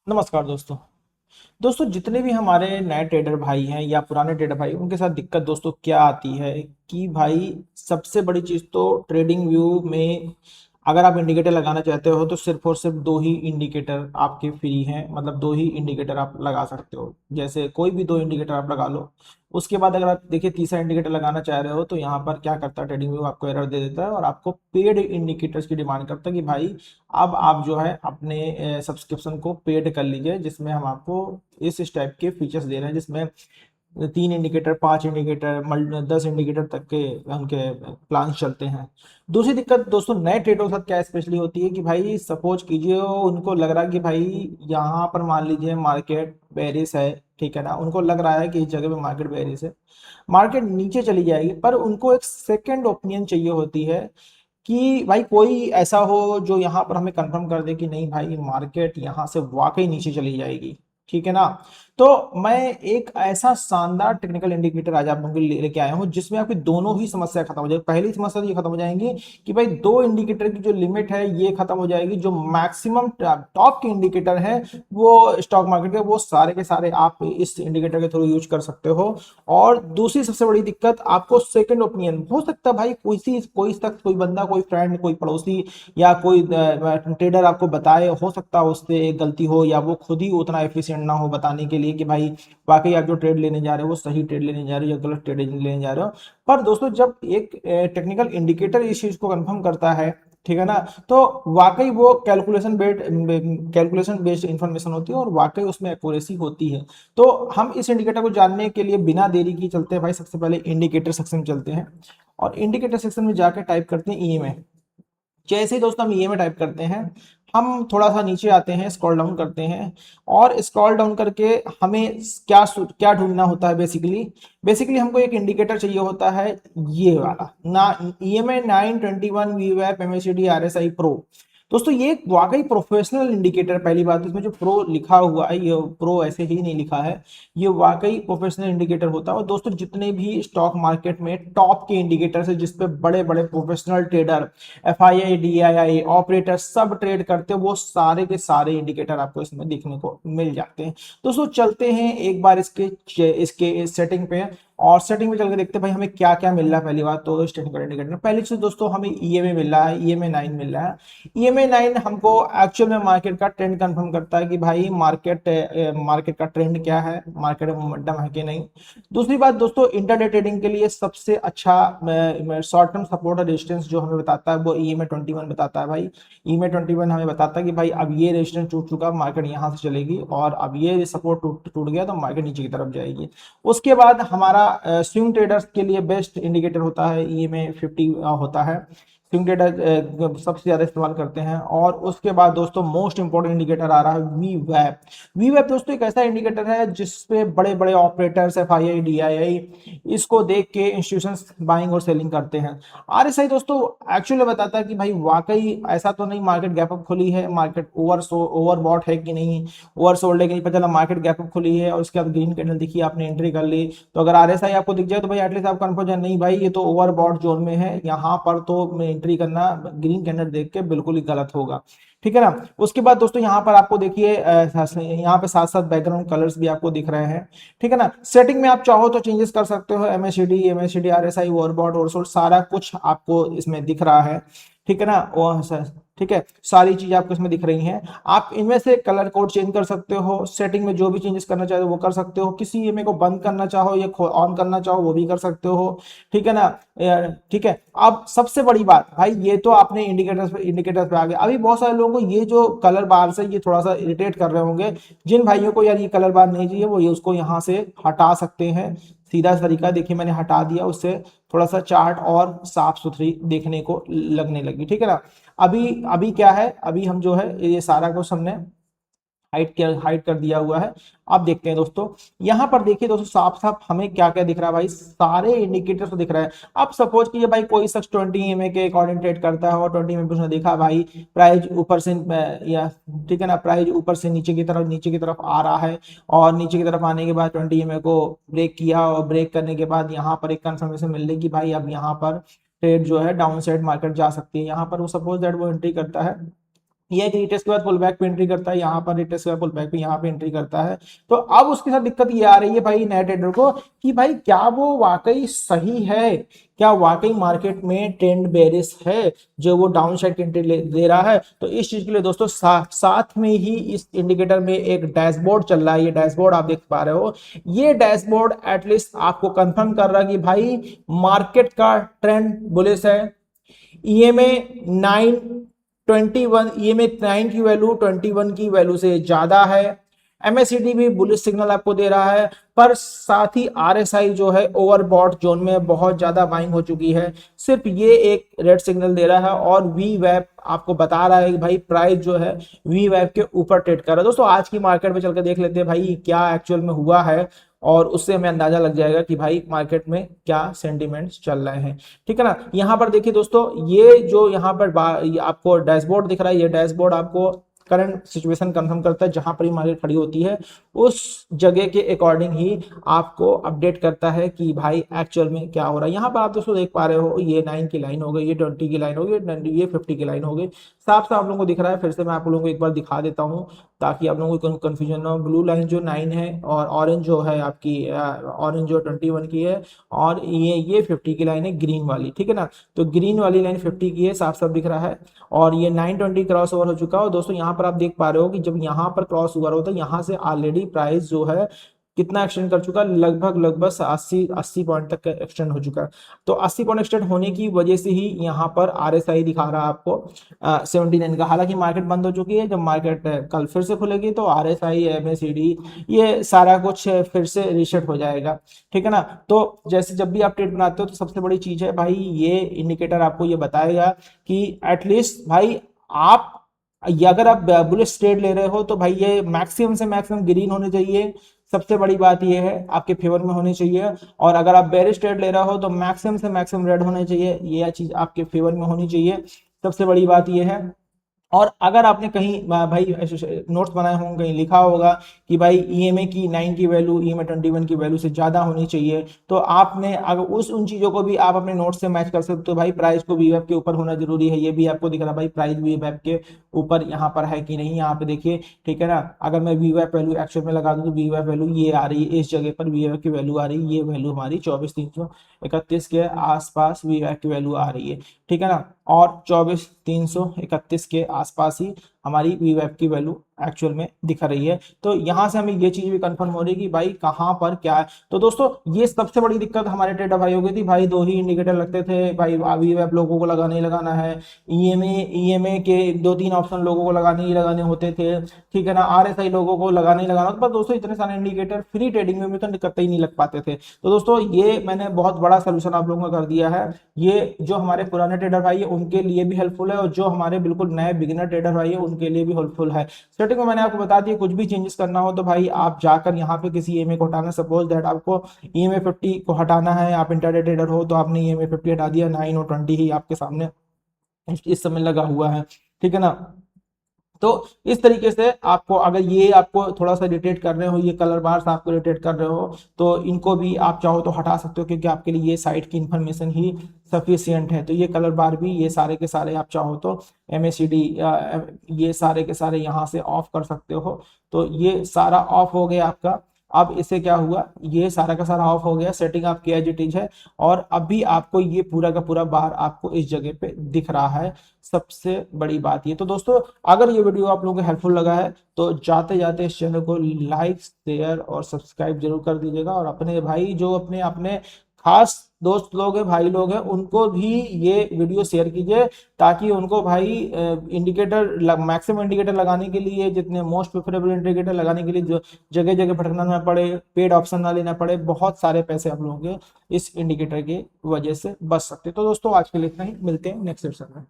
नमस्कार दोस्तों। दोस्तों जितने भी हमारे नए ट्रेडर भाई हैं या पुराने ट्रेडर भाई उनके साथ दिक्कत दोस्तों क्या आती है कि भाई सबसे बड़ी चीज़ तो ट्रेडिंग व्यू में अगर आप इंडिकेटर लगाना चाहते हो तो सिर्फ और सिर्फ दो ही इंडिकेटर आपके फ्री हैं, मतलब दो ही इंडिकेटर आप लगा सकते हो। जैसे कोई भी दो इंडिकेटर आप लगा लो। उसके बाद अगर आप देखिए तीसरा इंडिकेटर लगाना चाह रहे हो तो यहाँ पर क्या करता है, ट्रेडिंग व्यू आपको एरर दे देता है और आपको पेड इंडिकेटर्स की डिमांड करता है कि भाई अब आप जो है अपने सब्सक्रिप्शन को पेड कर लीजिए, जिसमें हम आपको इस टाइप के फीचर्स दे रहे हैं, जिसमें 3 इंडिकेटर, 5 इंडिकेटर, 10 इंडिकेटर तक के उनके प्लान चलते हैं। दूसरी दिक्कत दोस्तों नए ट्रेडरों के साथ क्या स्पेशली होती है कि भाई सपोज कीजिए उनको लग रहा है कि भाई यहाँ पर मान लीजिए मार्केट बेरिश है, ठीक है ना, उनको लग रहा है कि इस जगह पे मार्केट बेरिश है, मार्केट नीचे चली जाएगी, पर उनको एक सेकंड ओपिनियन चाहिए होती है कि भाई कोई ऐसा हो जो यहाँ पर हमें कंफर्म कर दे कि नहीं भाई मार्केट यहाँ से वाकई नीचे चली जाएगी, ठीक है ना। तो मैं एक ऐसा शानदार टेक्निकल इंडिकेटर आज आप लोगों के लिए लेके आया हूँ जिसमें आपकी दोनों ही समस्या खत्म हो जाएगी। पहली समस्या तो ये खत्म हो जाएंगी कि भाई दो इंडिकेटर की जो लिमिट है ये खत्म हो जाएगी। जो मैक्सिमम टॉप के इंडिकेटर है वो स्टॉक मार्केट के, वो सारे के सारे आप इस इंडिकेटर के थ्रू यूज कर सकते हो। और दूसरी सबसे बड़ी दिक्कत, आपको सेकंड ओपिनियन हो सकता है भाई कोई तक कोई बंदा, कोई फ्रेंड, कोई पड़ोसी या कोई ट्रेडर आपको बताए, हो सकता है उससे एक गलती हो या वो खुद ही उतना एफिशिएंट ना हो बताने के लिए कि भाई वाकई आप जो ट्रेड लेने जा रहे हो वो सही ट्रेड लेने जा रहे हो या गलत ट्रेड लेने जा रहे हो। पर दोस्तों जब एक टेक्निकल इंडिकेटर इस चीज को कंफर्म करता है, ठीक है ना, तो वाकई वो कैलकुलेशन बेस्ड इंफॉर्मेशन होती है और वाकई उसमें एक्यूरेसी होती है। तो हम इस इंडिकेटर को जानने के लिए बिना देरी की चलते हैं भाई, सबसे पहले इंडिकेटर सेक्शन में चलते हैं और इंडिकेटर सेक्शन में जाकर टाइप करते हैं ईएमए। जैसे ही दोस्तों हम ईएमए टाइप करते हैं, हम थोड़ा सा नीचे आते हैं, स्क्रॉल डाउन करते हैं और स्क्रॉल डाउन करके हमें क्या क्या ढूंढना होता है। बेसिकली हमको एक इंडिकेटर चाहिए होता है, ये वाला ना, ईएमए 921 वीवैप एमएसीडी आरएसआई प्रो। दोस्तों ये एक वाकई प्रोफेशनल इंडिकेटर, पहली बात इसमें जो प्रो लिखा हुआ है ये प्रो ऐसे ही नहीं लिखा है, ये वाकई प्रोफेशनल इंडिकेटर होता है। और दोस्तों जितने भी स्टॉक मार्केट में टॉप के इंडिकेटर्स है जिसपे बड़े बड़े professional trader, FII, DII operator सब ट्रेड करते हैं, वो सारे के सारे इंडिकेटर आपको इसमें देखने को मिल जाते हैं। दोस्तों चलते हैं एक बार इसके इसके सेटिंग पे और सेटिंग में चल के देखते हैं भाई हमें क्या क्या मिल रहा है। पहली बात तो इस टेक्निकल इंडिकेटर पहली चीज दोस्तों हमें ईएमए मिल रहा है, ईएमए 9 मिल रहा है। ईएमए 9 हमको एक्चुअल में मार्केट का ट्रेंड कंफर्म करता है कि भाई मार्केट का ट्रेंड क्या है, मार्केट में मोमेंटम है कि नहीं। दूसरी बात दोस्तों इंटरडे ट्रेडिंग के लिए सबसे अच्छा शॉर्ट टर्म सपोर्ट और रेजिस्टेंस जो हमें बताता है वो ईएमए 21 बताता है भाई। ईएमए 21 हमें बताता है कि भाई अब ये रेजिस्टेंस टूट चुका, मार्केट यहाँ से चलेगी और अब ये सपोर्ट टूट टूट गया तो मार्केट नीचे की तरफ जाएगी। उसके बाद हमारा स्विंग ट्रेडर्स के लिए बेस्ट इंडिकेटर होता है ईएमए 50 होता है। स्विंग ट्रेडर सबसे ज्यादा इस्तेमाल करते हैं। और उसके बाद दोस्तों मोस्ट इंपोर्टेंट इंडिकेटर आ रहा है वी वैप। वी वैप दोस्तों एक ऐसा इंडिकेटर है जिसपे बड़े बड़े ऑपरेटर्स, एफआईआई, डीआईआई इसको देख के इंस्टीट्यूशंस बाइंग और सेलिंग करते हैं। आरएसआई दोस्तों एक्चुअली बताता है कि भाई वाकई ऐसा तो नहीं मार्केट गैप अप खुली है, मार्केट ओवरबॉट है कि नहीं, ओवर सोल्ड है कि नहीं, पता चला मार्केट गैप अप खुली है और उसके बाद ग्रीन कैंडल दिखी, आपने एंट्री कर ली, तो अगर आरएसआई आपको दिख जाए तो भाई एटलीस्ट आप कंफर्म नहीं भाई ये तो ओवरबॉट जोन में है, यहाँ पर तो एंट्री करना ग्रीन कैंडल देख के बिल्कुल ही गलत होगा, ठीक है ना। उसके बाद दोस्तों यहाँ पर आपको देखिए यहाँ पे साथ साथ बैकग्राउंड कलर्स भी आपको दिख रहे हैं, ठीक है ना। सेटिंग में आप चाहो तो चेंजेस कर सकते हो, एमएससीडी आरएसआई ओवरबॉट ओवरसोल्ड सारा कुछ आपको इसमें दिख रहा है, ठीक है ना। ठीक है, सारी चीज आपको इसमें दिख रही हैं। आप इनमें से कलर कोड चेंज कर सकते हो, सेटिंग में जो भी चेंजेस करना चाहो वो कर सकते हो, किसी ईएमए को बंद करना चाहो या ऑन करना चाहो वो भी कर सकते हो, ठीक है ना। ठीक है, अब सबसे बड़ी बात भाई ये तो आपने इंडिकेटर्स पे आ गए। अभी बहुत सारे लोगों को ये जो कलर बार से ये थोड़ा सा इरिटेट कर रहे होंगे, जिन भाइयों को यार ये कलर बार नहीं चाहिए वो ये उसको यहाँ से हटा सकते हैं। सीधा तरीका देखिए मैंने हटा दिया, उससे थोड़ा सा चार्ट और साफ सुथरी देखने को लगने लगी, ठीक है ना। अभी अभी क्या है, अभी हम जो है ये सारा कुछ हमने हाइड कर दिया हुआ है। अब देखते हैं दोस्तों, यहाँ पर देखिए दोस्तों साफ साफ हमें क्या क्या दिख रहा है भाई, सारे इंडिकेटर्स तो दिख रहा है। अब सपोज कीजिए भाई कोई शख्स 20 EMA के अकॉर्डिंग ट्रेड करता है और 20 EMA पे उसने देखा भाई प्राइस ऊपर से या ठीक है ना, प्राइस ऊपर से नीचे की तरफ आ रहा है और नीचे की तरफ आने के बाद 20 EMA को ब्रेक किया और ब्रेक करने के बाद यहाँ पर एक कंफर्मेशन मिल रही कि भाई अब यहाँ पर ट्रेड जो है डाउन साइड मार्केट जा सकती है। यहाँ पर वो सपोज दैट वो एंट्री करता है ये कि रिटेस्ट के बाद पुल बैक पे एंट्री करता है, यहाँ पर रिटेस्ट के बाद पुल बैक पे यहाँ पे एंट्री करता है। तो अब उसके साथ दिक्कत ये आ रही है भाई नए ट्रेडर को कि भाई क्या वो वाकई सही है, क्या वाकई मार्केट में ट्रेंड बेरिश है जो वो डाउन साइड एंट्री दे रहा है। तो इस चीज के लिए दोस्तों साथ में ही इस इंडिकेटर में एक डैशबोर्ड चल रहा है, ये डैशबोर्ड आप देख पा रहे हो। ये डैशबोर्ड एटलीस्ट आपको कंफर्म कर रहा है कि भाई मार्केट का ट्रेंड बुलिश है। ईएमए 921, ईएमए 9 की वैल्यू 21 की वैल्यू से ज्यादा है। एमएससीडी भी बुलिश सिग्नल आपको दे रहा है, पर साथ ही आरएसआई जो है ओवरबॉट जोन में बहुत ज्यादा बाइंग हो चुकी है, सिर्फ ये एक रेड सिग्नल दे रहा है। और वी वेब आपको बता रहा है कि भाई प्राइस जो है वी वेब के ऊपर ट्रेड कर रहा है। दोस्तों आज की मार्केट में चल के देख लेते हैं भाई क्या एक्चुअल में हुआ है, और उससे हमें अंदाजा लग जाएगा कि भाई मार्केट में क्या सेंटिमेंट्स चल रहे हैं। ठीक है ना। यहाँ पर देखिए दोस्तों, ये जो यहाँ पर आपको डैशबोर्ड दिख रहा है, ये डैशबोर्ड आपको करंट सिचुएशन कंफर्म करता है, जहां पर मार्केट खड़ी होती है उस जगह के अकॉर्डिंग ही आपको अपडेट करता है कि भाई एक्चुअल में क्या हो रहा है। यहाँ पर आप दोस्तों देख पा रहे हो, ये 9 की लाइन हो गई, ये 20 की लाइन हो गई, ये 50 की लाइन हो गई। साफ साफ आप लोगों को दिख रहा है। फिर से मैं आप लोगों को एक बार दिखा देता हूँ ताकि आप लोगों को कंफ्यूजन ना हो। ब्लू लाइन जो 9 है और ऑरेंज जो है आपकी, ऑरेंज जो 21 की है, और ये 50 की लाइन है ग्रीन वाली। ठीक है ना। तो ग्रीन वाली लाइन 50 की है, साफ साफ दिख रहा है। और ये 920 क्रॉस ओवर हो चुका है। और दोस्तों यहाँ पर आप देख पा रहे हो कि जब यहाँ पर क्रॉस ओवर होता है, यहाँ से ऑलरेडी प्राइस जो है कितना एक्सटेंड कर चुका है, लगभग 80 पॉइंट तक एक्सटेंड हो चुका है। तो 80 पॉइंट एक्सटेंड होने की वजह से ही यहाँ पर आरएसआई दिखा रहा है आपको 79 का। हालांकि मार्केट बंद हो चुकी है, जब मार्केट कल फिर से खुलेगी तो आरएसआई एमएसीडी ये सारा कुछ फिर से रीसेट हो जाएगा। ठीक है ना। तो जैसे जब भी आप ट्रेड बनाते हो तो सबसे बड़ी चीज है भाई, ये इंडिकेटर आपको ये बताएगा कि एटलीस्ट भाई आप, ये अगर आप बुलिश ट्रेड ले रहे हो तो भाई ये मैक्सिमम से मैक्सिमम ग्रीन होने चाहिए। सबसे बड़ी बात ये है आपके फेवर में होनी चाहिए। और अगर आप बेरिश ट्रेड ले रहे हो तो मैक्सिमम से मैक्सिमम रेड होने चाहिए, ये चीज आपके फेवर में होनी चाहिए। सबसे बड़ी बात ये है। और अगर आपने कहीं भाई नोट्स बनाए होंगे, कहीं लिखा होगा कि भाई ईएमए की 9 की वैल्यू ईएमए 21 की वैल्यू से ज्यादा होनी चाहिए, तो आपने अगर उन चीजों को भी आप अपने नोट्स से मैच कर सकते हो। भाई प्राइस को वीवेब के ऊपर होना जरूरी है, ये भी आपको दिख रहा है भाई प्राइस वीवेब के ऊपर यहाँ पर है कि नहीं, यहाँ पे देखिए। ठीक है ना। अगर मैं वीवेब वैल्यू एक्चुअल में लगा दूं तो वीवेब वैल्यू ये आ रही है, इस जगह पर वीवेब की वैल्यू आ रही है, ये वैल्यू हमारी 24,331 के आसपास वीवेब की वैल्यू आ रही है। ठीक है ना। और 24,331 के आसपास ही हमारी वीवेब की वैल्यू एक्चुअल में दिखा रही है। तो यहां से हमें ये चीज भी कंफर्म हो रही है कि भाई कहां पर क्या है। तो दोस्तों ये सबसे बड़ी दिक्कत हमारे ट्रेडर भाइयों की थी। भाई दो ही इंडिकेटर लगते थे, भाई वीवेब लोगों को लगाना ही लगाना है, ईएमए के 2-3 ऑप्शन लोगों को लगाने ही लगाने होते थे। ठीक है ना। आरएसआई लोगों को लगाना ही लगाना। पर दोस्तों इतने सारे इंडिकेटर फ्री ट्रेडिंग में भी तो कतई नहीं लग पाते थे। तो दोस्तों ये मैंने बहुत बड़ा सोल्यूशन आप लोगों का कर दिया है। ये जो हमारे पुराने ट्रेडर भाई है उनके लिए भी हेल्पफुल है, और जो हमारे बिल्कुल नए बिगिनर ट्रेडर भाई है उनके लिए भी हेल्पफुल है। सेटिंग में मैंने आपको बता दिया, कुछ भी चेंजेस करना हो तो भाई आप जाकर यहाँ पे किसी ईएमए को हटाना, सपोज दैट आपको ईएमए 50 को हटाना है, आप इंटरडे ट्रेडर हो तो आपने ईएमए 50 हटा दिया, 9 और 20 ही आपके सामने इस समय लगा हुआ है। ठीक है ना। तो इस तरीके से आपको, अगर ये आपको थोड़ा सा इरिटेट कर रहे हो, ये कलर बार्स आपको इरिटेट कर रहे हो, तो इनको भी आप चाहो तो हटा सकते हो, क्योंकि आपके लिए ये साइट की इंफॉर्मेशन ही सफिशियंट है। तो ये कलर बार भी, ये सारे के सारे आप चाहो तो एमएसीडी ये सारे के सारे यहाँ से ऑफ कर सकते हो। तो ये सारा ऑफ हो गया आपका। अब इससे क्या हुआ, ये सारा का सारा ऑफ हो गया, सेटिंग आपकी एज इट इज है। और अभी आपको ये पूरा का पूरा बार आपको इस जगह पे दिख रहा है। सबसे बड़ी बात ये। तो दोस्तों अगर ये वीडियो आप लोगों को हेल्पफुल लगा है तो जाते जाते इस चैनल को लाइक शेयर और सब्सक्राइब जरूर कर दीजिएगा। और अपने भाई जो अपने अपने खास दोस्त लोग हैं, भाई लोग हैं, उनको भी ये वीडियो शेयर कीजिए, ताकि उनको भाई इंडिकेटर, मैक्सिमम इंडिकेटर लगाने के लिए, जितने मोस्ट प्रेफरेबल इंडिकेटर लगाने के लिए जो जगह जगह भटकना ना पड़े, पेड ऑप्शन ना लेना पड़े, बहुत सारे पैसे आप लोगों के इस इंडिकेटर की वजह से बच सकते। तो दोस्तों आज के लिए इतना ही, मिलते हैं नेक्स्ट सेशन में।